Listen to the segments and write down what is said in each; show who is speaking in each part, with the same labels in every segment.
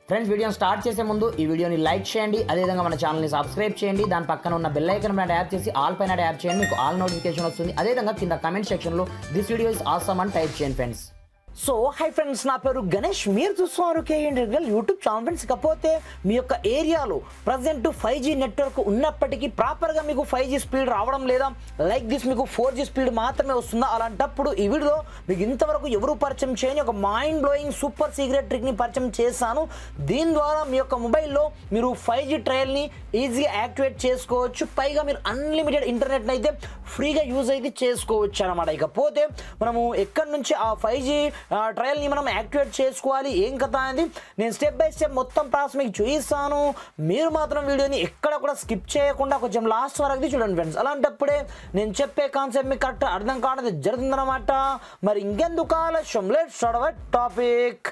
Speaker 1: Friends వీడియోని start చేసే ముందు ఈ వీడియోని లైక్ చేయండి, అదేవిధంగా మన ఛానల్ని సబ్స్క్రైబ్ చేయండి. దాని పక్కన ఉన్న బెల్ ఐకాన్ పైన ట్యాప్ చేసి ఆల్ పైన ట్యాప్ చేయండి, మీకు ఆల్ నోటిఫికేషన్ వస్తుంది. అదేవిధంగా కింద కమెంట్ సెక్షన్లో దిస్ వీడియో ఇస్ ఆసమ్ అని టైప్ చేయండి ఫ్రెండ్స్.
Speaker 2: సో హై ఫ్రెండ్స్, నా పేరు గణేష్, మీరు చూస్తున్నారు కేఎన్ యూట్యూబ్ ఛానల్. ఫ్రెండ్స్, ఇకపోతే మీ యొక్క ఏరియాలో ప్రజెంట్ 5G నెట్వర్క్ ఉన్నప్పటికీ ప్రాపర్గా మీకు 5G స్పీడ్ రావడం లేదా, లైక్ దిస్ మీకు 4G స్పీడ్ మాత్రమే వస్తుందా? అలాంటప్పుడు ఈ వీడియోలో మీకు ఇంతవరకు ఎవరు పరిచయం చేయని ఒక మైండ్ బ్లోయింగ్ సూపర్ సీక్రెట్ ట్రిక్ని పరిచయం చేశాను. దీని ద్వారా మీ యొక్క మొబైల్లో మీరు 5G ట్రయల్ని ఈజీగా యాక్టివేట్ చేసుకోవచ్చు. పైగా మీరు అన్లిమిటెడ్ ఇంటర్నెట్ని అయితే ఫ్రీగా యూజ్ అయితే చేసుకోవచ్చు అన్నమాట. ఇకపోతే మనము ఎక్కడి నుంచి ఆ 5G ట్రయల్ని మనం యాక్టివేట్ చేసుకోవాలి, ఏం కథ అనేది నేను స్టెప్ బై స్టెప్ మొత్తం ప్రాసెస్ మీకు చూపిస్తాను. మీరు మాత్రం వీడియోని ఎక్కడ కూడా స్కిప్ చేయకుండా కొంచెం లాస్ట్ వరకు చూడండి ఫ్రెండ్స్. అలాంటప్పుడే నేను చెప్పే కాన్సెప్ట్ మీకు కరెక్ట్ అర్థం కావడం జరుగుతుందన్నమాట. మరి ఇంకెందుకు ఆలస్యం, let's start our topic.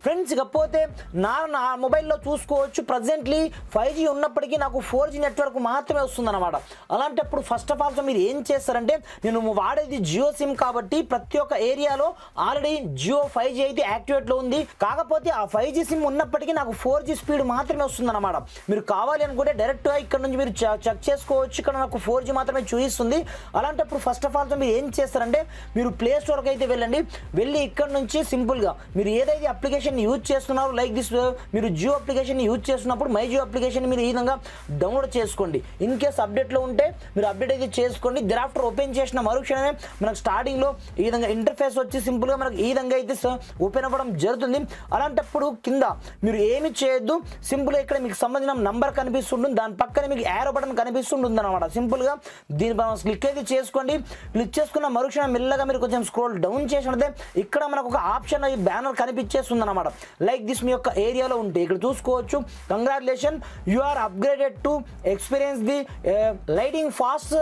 Speaker 2: Friends, ఇకపోతే నా మొబైల్లో చూసుకోవచ్చు ప్రజెంట్లీ 5G ఉన్నప్పటికీ నాకు 4G నెట్వర్క్ మాత్రమే వస్తుందన్నమాట. అలాంటప్పుడు ఫస్ట్ ఆఫ్ ఆల్ మీరు ఏం చేస్తారంటే, నేను వాడేది జియో సిమ్ కాబట్టి ప్రతి ఒక్క ఏరియాలో ఆల్రెడీ జియో 5G అయితే యాక్టివేట్లో ఉంది. కాకపోతే ఆ 5G సిమ్ ఉన్నప్పటికీ నాకు 4G స్పీడ్ మాత్రమే వస్తుందన్నమాట. మీరు కావాలి అనుకుంటే డైరెక్ట్గా ఇక్కడ నుంచి మీరు చెక్ చేసుకోవచ్చు, ఇక్కడ నాకు 4G మాత్రమే చూపిస్తుంది. అలాంటప్పుడు ఫస్ట్ ఆఫ్ ఆల్ మీరు ఏం చేస్తారంటే, మీరు ప్లే స్టోర్కి అయితే వెళ్ళండి. వెళ్ళి ఇక్కడ నుంచి సింపుల్గా మీరు ఏదైతే అప్లికేషన్ యూజ్ చేస్తున్నారు, లైక్ దిస్ మీరు జియో అప్లికేషన్ యూజ్ చేస్తున్నప్పుడు మై జియో అప్లికేషన్ మీరు ఈ విధంగా డౌన్లోడ్ చేసుకోండి. ఇన్ కేస్ అప్డేట్లో ఉంటే మీరు అప్డేట్ అయితే చేసుకోండి. దెరాఫ్టర్ ఓపెన్ చేసిన మరుక్షణమే మనకు స్టార్టింగ్లో ఈ విధంగా ఇంటర్ఫేస్ వచ్చి సింపుల్గా మనకు ఈ విధంగా అయితే ఓపెన్ అవ్వడం జరుగుతుంది. అలాంటప్పుడు కింద మీరు ఏమి చేయొద్దు, సింపుల్గా ఇక్కడ మీకు సంబంధించిన నంబర్ కనిపిస్తుంటుంది, దాని పక్కన మీకు యారో బటన్ కనిపిస్తుంటుంది అనమాట. సింపుల్గా దీని క్లిక్ అయితే చేసుకోండి. క్లిక్ చేసుకున్న మరుక్షణం మెల్లగా మీరు కొంచెం స్క్రోల్ డౌన్ చేసినట్టే ఇక్కడ మనకు ఒక ఆప్షన్ బ్యానర్ కనిపించేస్తుంది అనమాట. లైక్ దిస్ మీ యొక్క ఏరియాలో ఉంటే ఇక్కడ చూసుకోవచ్చు, congratulation you are upgraded to experience the lighting fast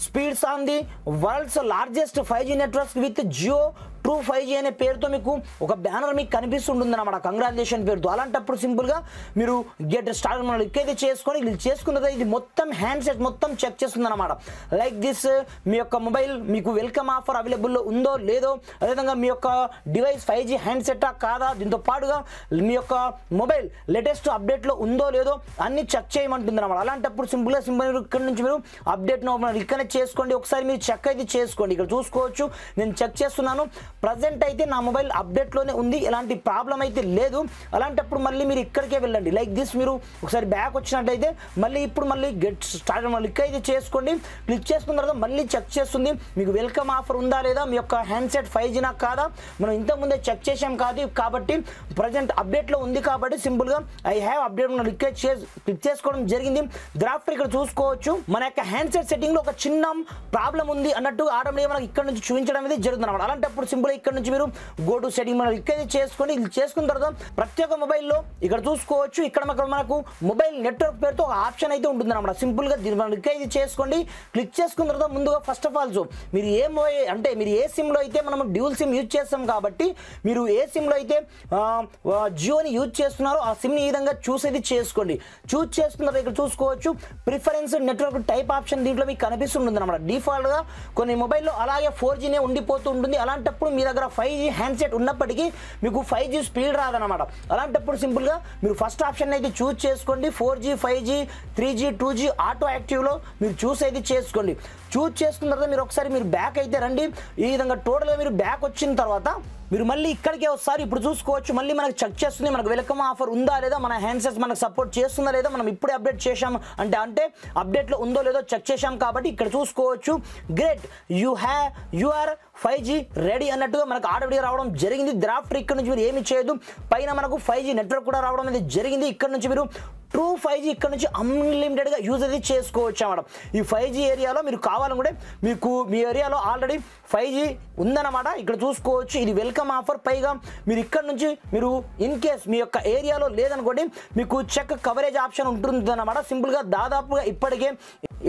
Speaker 2: speeds on the world's largest 5G networks with Jio true 5G అనే పేరుతో మీకు ఒక బ్యానర్ మీకు కనిపిస్తుంటుంది అన్నమాట, కంగ్రాచులేషన్ పేరుతో. అలాంటప్పుడు సింపుల్గా మీరు గెట్ స్టార్ట్ మనం క్లిక్ అయితే చేసుకొని క్లిక్ చేసుకున్న తర్వాత ఇది మొత్తం హ్యాండ్సెట్ మొత్తం చెక్ చేస్తుంది అనమాట. లైక్ దిస్ మీ యొక్క మొబైల్ మీకు వెల్కమ్ ఆఫర్ అవైలబుల్లో ఉందో లేదో, అదేవిధంగా మీ యొక్క డివైస్ 5G హ్యాండ్సెట్టా కాదా, దీంతో పాటుగా మీ యొక్క మొబైల్ లేటెస్ట్ అప్డేట్లో ఉందో లేదో అన్ని చెక్ చేయమంటుంది అనమాట. అలాంటప్పుడు సింపుల్గా ఇక్కడ నుంచి మీరు అప్డేట్ రికనెక్ట్ చేసుకోండి. ఒకసారి మీరు చెక్ అయితే చేసుకోండి. ఇక్కడ చూసుకోవచ్చు నేను చెక్ చేస్తున్నాను, ప్రజెంట్ అయితే నా మొబైల్ అప్డేట్లోనే ఉంది, ఎలాంటి ప్రాబ్లం అయితే లేదు. అలాంటప్పుడు మళ్ళీ మీరు ఇక్కడికే వెళ్ళండి. లైక్ దిస్ మీరు ఒకసారి బ్యాక్ వచ్చినట్టయితే మళ్ళీ గెట్ స్టార్ట్ క్లిక్ అయితే చేసుకోండి. క్లిక్ చేసుకున్న తర్వాత మళ్ళీ చెక్ చేస్తుంది మీకు వెల్కమ్ ఆఫర్ ఉందా లేదా, మీ యొక్క హ్యాండ్సెట్ 5G నా కాదా. మనం ఇంతకుముందే చెక్ చేసాం కాదు కాబట్టి ప్రజెంట్ అప్డేట్లో ఉంది కాబట్టి సింపుల్గా ఐ హ్యావ్ అప్డేట్ క్లిక్ చేసుకోవడం జరిగింది. గ్రాఫ్టర్ ఇక్కడ చూసుకోవచ్చు మన యొక్క హ్యాండ్సెట్ సెట్టింగ్లో ఒక చిన్న ప్రాబ్లం ఉంది అన్నట్టు ఆటోమేటిక్గా మనకి ఇక్కడ నుంచి చూపించడం అనేది జరుగుతుంది అన్నమాట. అలాంటప్పుడు సింపుల్ ఇక్కడ నుంచి మీరు గో టు సెట్టింగ్ మనం ఇక్కడ చేసుకోండి. ఇది చేసుకున్న తర్వాత ప్రతి ఒక్క మొబైల్లో ఇక్కడ చూసుకోవచ్చు, ఇక్కడ మనకు మొబైల్ నెట్వర్క్ పేరుతో ఒక ఆప్షన్ అయితే ఉంటుంది అన్నమాట. సింపుల్గా దీన్ని మనం క్లిక్ అయితే చేసుకోండి. క్లిక్ చేసుకున్న తర్వాత ముందుగా ఫస్ట్ ఆఫ్ ఆల్ మీరు మీరు ఏ సిమ్లో అయితే మనం డ్యూల్ సిమ్ యూజ్ చేస్తాం కాబట్టి మీరు ఏ సిమ్లో అయితే జియోని యూజ్ చేస్తున్నారో ఆ సిమ్ని ఈ విధంగా చూస్ అయితే చేసుకోండి. చూస్ చేసుకున్న తర్వాత ఇక్కడ చూసుకోవచ్చు ప్రిఫరెన్స్ నెట్వర్క్ టైప్ ఆప్షన్ దీంట్లో మీకు కనిపిస్తుంటుంది అన్నమాట. డిఫాల్ట్గా కొన్ని మొబైల్లో అలాగే 4Gనే ఉండిపోతూ ఉంటుంది. అలాంటప్పుడు మీ దగ్గర 5G హ్యాండ్సెట్ ఉన్నప్పటికీ మీకు 5G స్పీడ్ రాదనమాట. అలాంటప్పుడు సింపుల్గా మీరు ఫస్ట్ ఆప్షన్ అయితే చూస్ చేసుకోండి. 4G 5G 3G 2G auto యాక్టివ్లో మీరు చూస్ అయితే చేసుకోండి. చూస్ చేసుకున్న తర్వాత మీరు ఒకసారి మీరు బ్యాక్ అయితే రండి. ఈ విధంగా టోటల్గా మీరు బ్యాక్ వచ్చిన తర్వాత మీరు మళ్ళీ ఇక్కడికే వస్తారు. ఇప్పుడు చూసుకోవచ్చు మళ్ళీ మనకు చెక్ చేస్తుంది మనకు వెల్కమ్ ఆఫర్ ఉందా లేదా, మన హ్యాండ్సెట్స్ మనకు సపోర్ట్ చేస్తుందా లేదా, మనం ఇప్పుడే అప్డేట్ చేసాం అంటే అప్డేట్లో ఉందో లేదో చెక్ చేసాం కాబట్టి ఇక్కడ చూసుకోవచ్చు great you are 5G ready అన్నట్టుగా మనకు ఆటోమేటిక్గా రావడం జరిగింది. డ్రాఫ్ట్ ఇక్కడ నుంచి మీరు ఏమి చేయదు, పైన మనకు 5G నెట్వర్క్ కూడా రావడం అనేది జరిగింది. ఇక్కడ నుంచి మీరు ట్రూ 5G ఇక్కడ నుంచి అన్లిమిటెడ్గా యూజ్ అయితే చేసుకోవచ్చు అన్నమాట. ఈ 5G ఏరియాలో మీరు కావాలనుకుంటే మీకు మీ ఏరియాలో ఆల్రెడీ 5G ఉందన్నమాట. ఇక్కడ చూసుకోవచ్చు ఇది వెల్కమ్ ఆఫర్. పైగా మీరు ఇక్కడ నుంచి మీరు ఇన్ కేస్ మీ యొక్క ఏరియాలో లేదనుకోండి మీకు చెక్ కవరేజ్ ఆప్షన్ ఉంటుంది అన్నమాట. సింపుల్గా దాదాపుగా ఇప్పటికే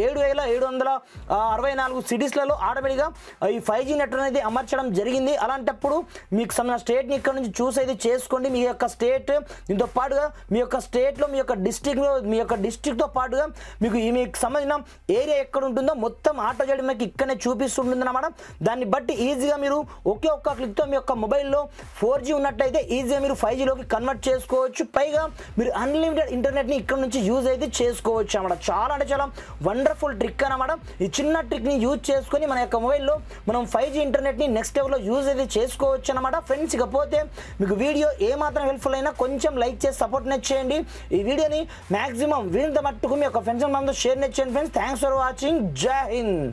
Speaker 2: 7,764 సిటీస్లలో ఆటోమేటిక్గా ఈ 5G నెట్వర్క్ అనేది అమర్చడం జరిగింది. అలాంటప్పుడు మీకు సంబంధించిన స్టేట్ని ఇక్కడ నుంచి చూస్ అయితే చేసుకోండి. మీ యొక్క స్టేట్ దీంతో పాటుగా మీ యొక్క స్టేట్లో మీ యొక్క డిస్ట్రిక్ట్లో మీ యొక్క డిస్ట్రిక్ట్తో పాటుగా మీకు సంబంధించిన ఏరియా ఎక్కడ ఉంటుందో మొత్తం ఆటో చేయడం మీకు ఇక్కడనే చూపిస్తుంటుంది అన్నమాట. దాన్ని బట్టి ఈజీగా మీరు ఒకే ఒక్క క్లిక్తో మీ యొక్క మొబైల్లో 4G ఉన్నట్టయితే ఈజీగా మీరు 5Gలోకి కన్వర్ట్ చేసుకోవచ్చు. పైగా మీరు అన్లిమిటెడ్ ఇంటర్నెట్ని ఇక్కడ నుంచి యూజ్ అయితే చేసుకోవచ్చు అన్నమాట. చాలా అంటే చాలా వండర్ఫుల్ ట్రిక్ అన్నమాట. ఈ చిన్న ట్రిక్ని యూజ్ చేసుకొని మన యొక్క మొబైల్లో మనం 5G ఇంటర్నెట్ని నెక్స్ట్ లెవెల్లో యూజ్ అయితే చేసుకోవచ్చు అన్నమాట. ఫ్రెండ్స్, ఇకపోతే మీకు వీడియో ఏమాత్రం హెల్ప్ఫుల్ అయినా కొంచెం లైక్ చేసి సపోర్ట్ చేయండి. ఈ వీడియోని మాక్సిమం వీళ్ళంత మట్టుకు మీ యొక్క ఫ్రెండ్స్ మనతో షేర్ చేయండి ఫ్రెండ్స్. Thanks for watching. జై హింద్.